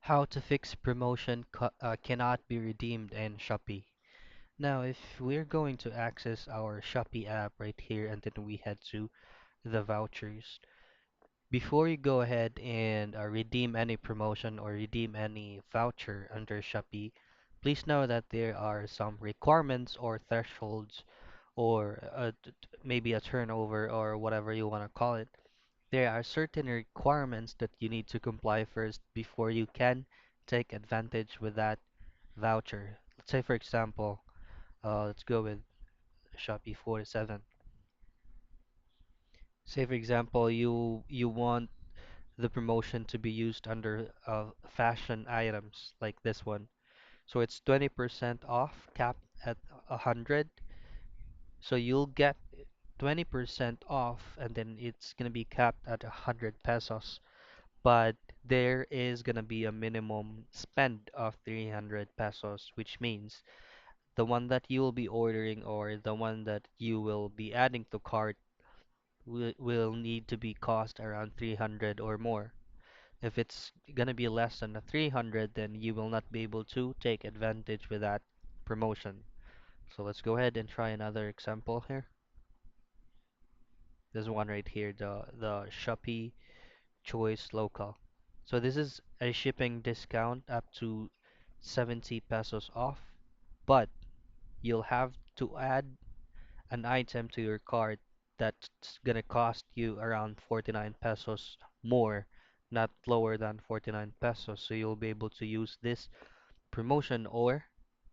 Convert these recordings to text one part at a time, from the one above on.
How to fix promotion cannot be redeemed in Shopee. Now, if we're going to access our Shopee app right here and then we head to the vouchers, before you go ahead and redeem any promotion or redeem any voucher under Shopee, please know that there are some requirements or thresholds or maybe a turnover or whatever you want to call it. There are certain requirements that you need to comply first before you can take advantage with that voucher. Let's say, for example, let's go with Shopee 47. Say, for example, you want the promotion to be used under fashion items like this one. So it's 20% off, capped at 100. So you'll get 20% off, and then it's gonna be capped at 100 pesos. But there is gonna be a minimum spend of 300 pesos, which means the one that you will be ordering or the one that you will be adding to cart will need to be cost around 300 or more. If it's gonna be less than a 300, then you will not be able to take advantage with that promotion. So let's go ahead and try another example here. This one right here, the Shopee Choice Local. So this is a shipping discount up to 70 pesos off, but you'll have to add an item to your cart that's gonna cost you around 49 pesos more, not lower than 49 pesos. So you'll be able to use this promotion or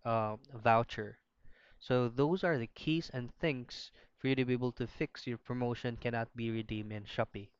voucher. So those are the keys and things for you to be able to fix your promotion cannot be redeemed in Shopee.